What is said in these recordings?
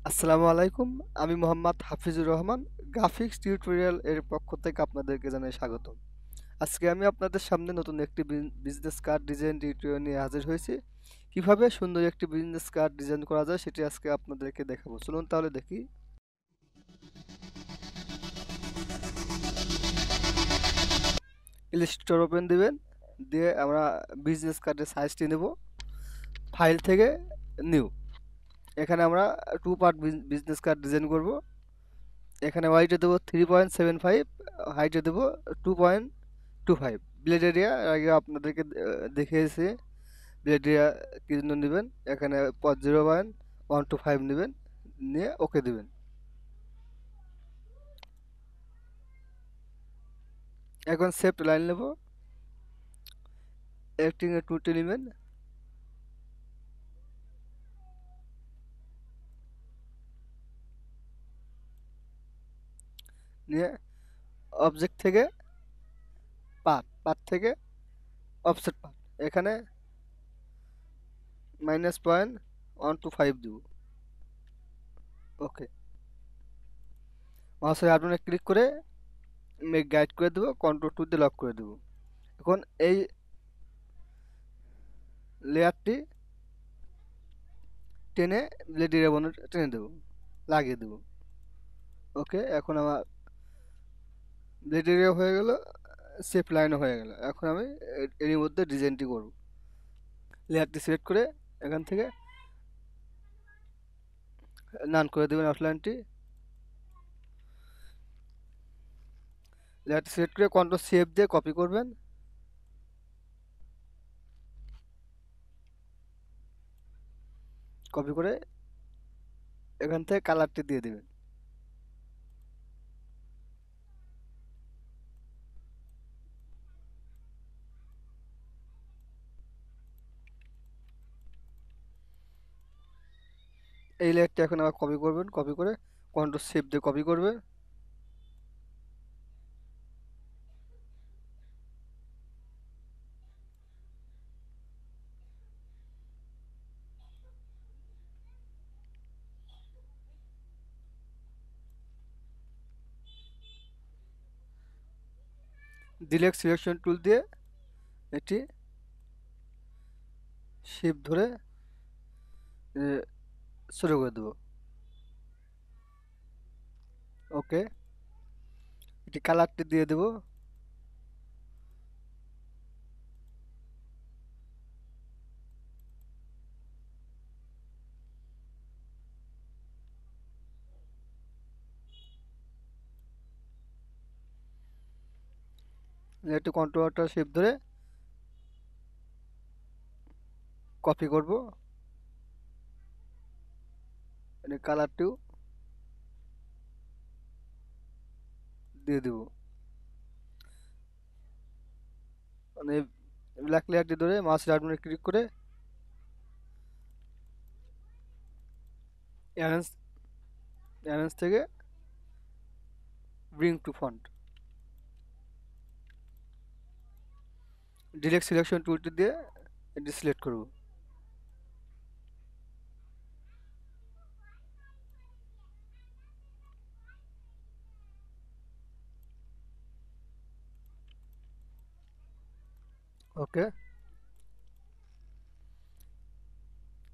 আসসালামু আলাইকুম। আমি মোহাম্মদ হাফিজুর রহমান। গ্রাফিক্স টিউটোরিয়াল এর পক্ষ থেকে আপনাদেরকে জানাই স্বাগতম। আজকে আমি আপনাদের সামনে নতুন একটি বিজনেস কার্ড ডিজাইন টিউটোরিয়াল নিয়ে হাজির হয়েছি। কিভাবে সুন্দর একটি বিজনেস কার্ড ডিজাইন করা যায় সেটি আজকে আপনাদেরকে দেখাবো। চলুন তাহলে দেখি। ইলাস্ট্রেটর ওপেন দিবেন, দিয়ে আমরা বিজনেস কার্ডের সাইজটি নেব। ফাইল থেকে নিউ। এখানে আমরা two part business card design করব। এখানে ওয়াইডে দেবো 3.75, হাইটে দেবো 2.25। ব্লেড এরিয়া আগে আপনাদেরকে দেখিয়েছি। ব্লেড এরিয়া কি জন্য নেবেন, এখানে 0.125 নেবেন, নিয়ে ওকে দিবেন। এখন সেফট লাইন নেব, অ্যাক্টিং এর টুলটি নেবেন, নিয়ে অবজেক্ট থেকে পাথ থেকে অফসেট পাথ, এখানে -0.125 দিব। ওকে, মাউসের বাটনে ক্লিক করে মেক গাইড করে দেবো, কন্ট্রোল টু দিয়ে লক করে দেবো। এখন এই লেয়ারটি টেনে ব্লেড এরিয়া বনে টেনে দেবো, লাগিয়ে দেবো। ওকে, এখন আমার ব্লেড এরিয়া হয়ে গেল, সেফ লাইনও হয়ে গেল। এখন আমি এরই মধ্যে ডিজাইনটি করব। লেয়ারটি সিলেক্ট করে এখান থেকে নান করে দেবেন আউটলাইনটি। লেয়ারটি সিলেক্ট করে কন্ট্রোল সেভ দিয়ে কপি করবেন। কপি করে এখান থেকে কালারটি দিয়ে দেবেন। এই লেয়ারটি এখন আবার কপি করবেন, কপি করে কন্ট্রোল সেভ দিয়ে কপি করবেন। ডিলেক্ট সিলেকশন টুল দিয়ে এটি শিপ ধরে শুরু করে দেবো। ওকে, এটি কালারটি দিয়ে দেবো। একটু কন্ট্রোলটা শিপ ধরে কপি করব, মানে কালারটিও দিয়ে দেব। মানে ব্ল্যাক লেয়ারটি ধরে মাউস বাটনে ক্লিক করে অ্যারেঞ্জ অ্যারেঞ্জ থেকে bring to font, direct selection টুলটি দিয়ে এটি সিলেক্ট করব। ওকে,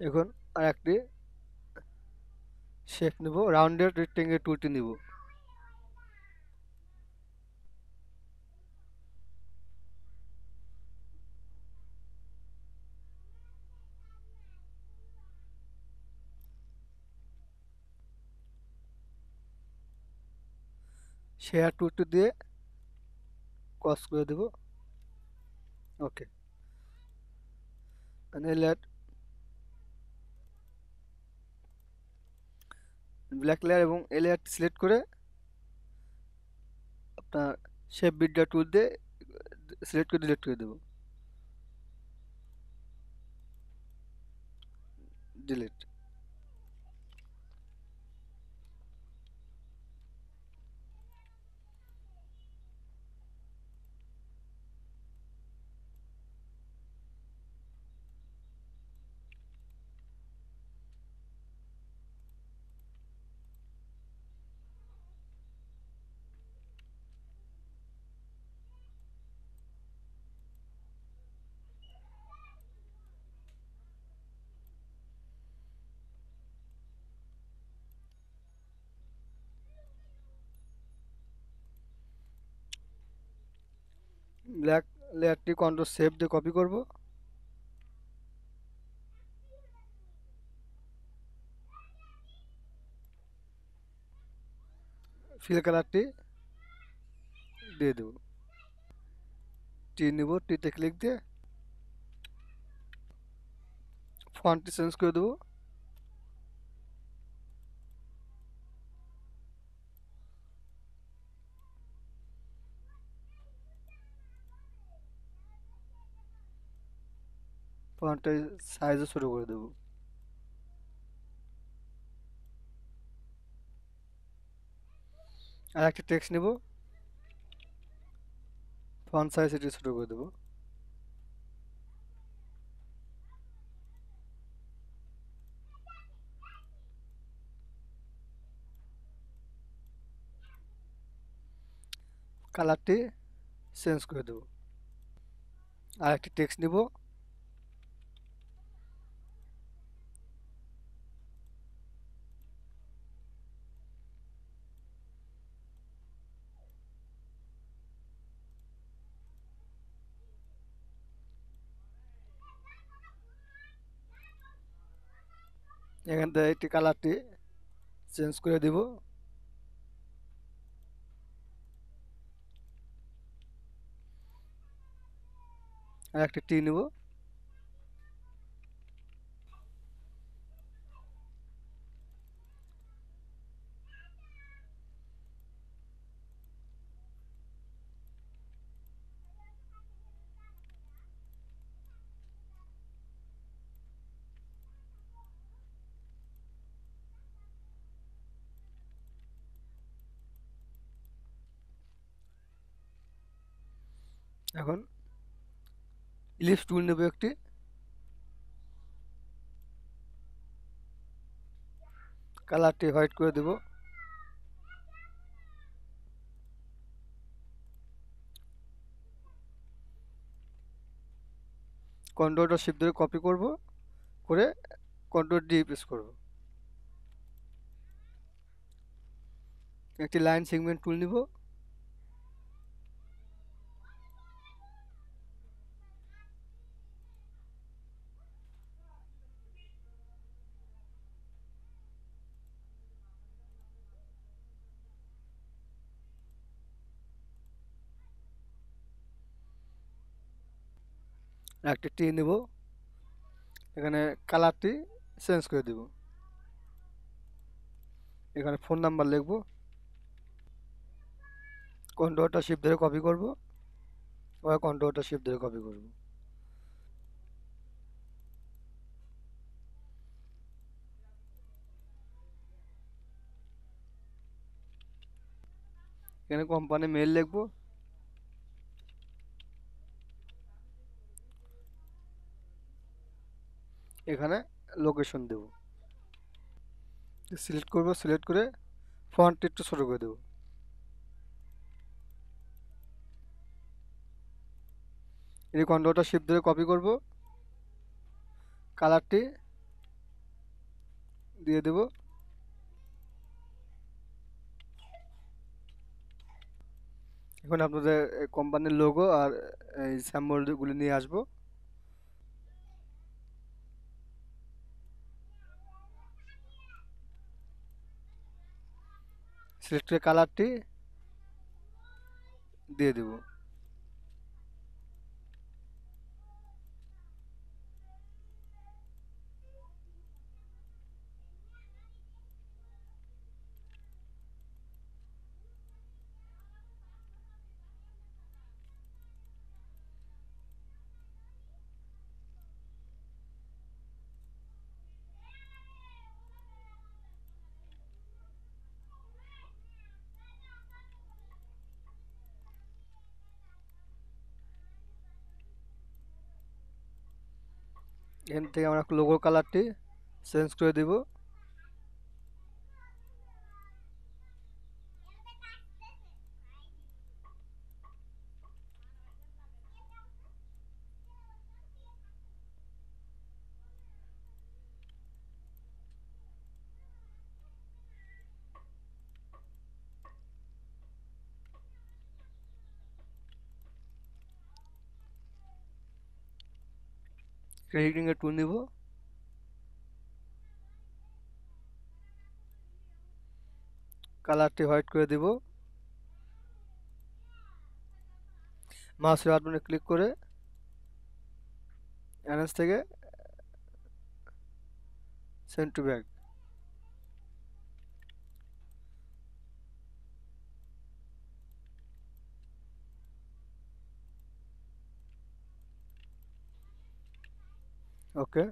এখন আর একটি শেপ নেব, রাউন্ডেড রেক্টেঙ্গেল টুলটি নিব। শেয়ার টুলটি দিয়ে ক্রস করে দেব। ওকে, মানে লেয়ার ব্ল্যাক লেয়ার এবং এ লেয়ার সিলেক্ট করে আপনার শেপ বিল্ডার টুল দিয়ে সিলেক্ট করে ডিলিট করে দেব। ডিলিট। ব্ল্যাক লেয়ারটি কন্ট্রোল সেভ দিয়ে কপি করব। ফিল কালারটি দিয়ে দেব। টি নেব, টিতে ক্লিক দিয়ে ফন্টটি চেঞ্জ করে দেবো। ফন্টের সাইজও ছোট করে দেবো। আর একটা টেক্সট নেব, ফন্ট সাইজ এটি ছোট করে দেবো। কালারটি চেঞ্জ করে দেবো। আর একটি টেক্সট নিব, এখান থেকে একটি কালারটি চেঞ্জ করে দিব। আর একটি টি নেব, এখন ইলিপস টুল নেব একটি, কালারটি হোয়াইট করে দেব। কন্ট্রোল শিফট ধরে কপি করব, করে কন্ট্রোল ডি প্রেস করব। একটি লাইন সেগমেন্ট টুল নিব, একটি টি নেব, এখানে কালারটি চেঞ্জ করে দেব। এখানে ফোন নাম্বার লিখব, কন্ট্রোলটা শিফট ধরে কপি করব, আবার কন্ট্রোলটা শিফট ধরে কপি করব। এখানে কোম্পানি মেল লিখব, এখানে লোকেশন দেব। সিলেক্ট করব, সিলেক্ট করে ফন্ট একটু ছোট করে দেব। এই কন্ট্রোলটা শিফট ধরে কপি করব, কালারটি দিয়ে দেব। এখন আপনাদের কোম্পানির লোগো আর এই স্যাম্বলগুলি নিয়ে আসব। সিলেক্ট করে কালারটি দিয়ে দেব। এখান থেকে আমরা লোগো কালারটি চেঞ্জ করে দেব। ক্রেডিটিং এর টুল নিব, কালারটি হোয়াইট করে দিব, মাউসের বাটনে ক্লিক করে অ্যারেঞ্জ থেকে সেন্ড টু ব্যাক। ওকে,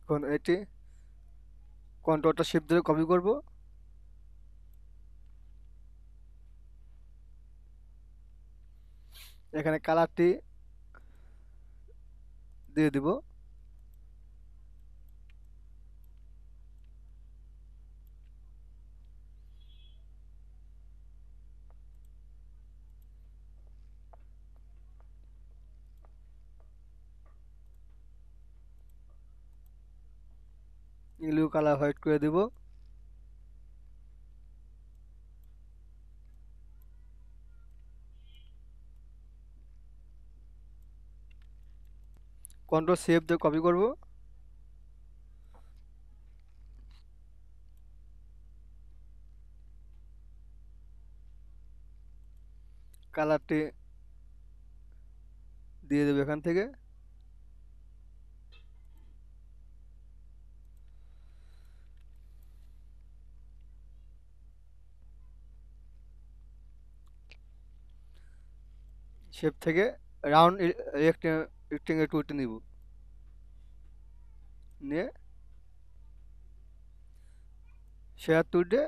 এখন এটি কন্ট্রোলটা শিফট ধরে কপি করব, এখানে কালারটি দিয়ে দিব, ইংলিও কালার হোয়াইট করে দিব, কন্ট্রোল সেভ দিয়ে কপি করব, কালারটি দিয়ে দেবো এখান থেকে, শেপ থেকে রাউন্ড রেক্টেঙ্গেল টুলটি নিব, নিয়ে শেয়ার টুলটে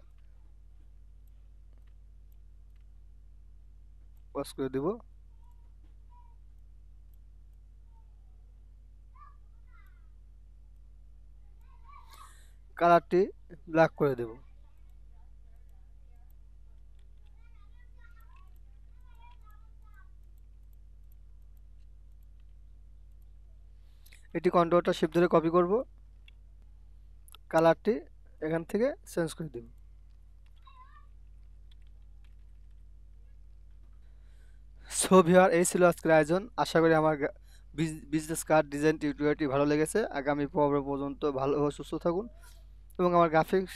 পজ করে দেব, কালারটি ব্ল্যাক করে দেব। এটি কন্ট্রোলটা শিফট ধরে কপি করব, কালারটি এখান থেকে চেঞ্জ করে দেব। সো ভিউয়ার, এই ছিল আজকের আয়োজন। আশা করি আমার বিজনেস কার্ড ডিজাইন টিউটোরিয়ালটি ভালো লেগেছে। আগামী পর্ব পর্যন্ত ভালো ও সুস্থ থাকুন এবং আমার গ্রাফিক্স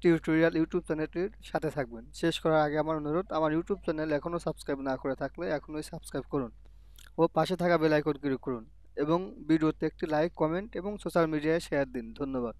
টিউটোরিয়াল ইউটিউব চ্যানেলটির সাথে থাকবেন। শেষ করার আগে আমার অনুরোধ, আমার ইউটিউব চ্যানেল এখনও সাবস্ক্রাইব না করে থাকলে এখনই সাবস্ক্রাইব করুন ও পাশে থাকা বেল আইকন ক্লিক করুন এবং ভিডিওতে একটি লাইক, কমেন্ট এবং সোশ্যাল মিডিয়ায় শেয়ার দিন। ধন্যবাদ।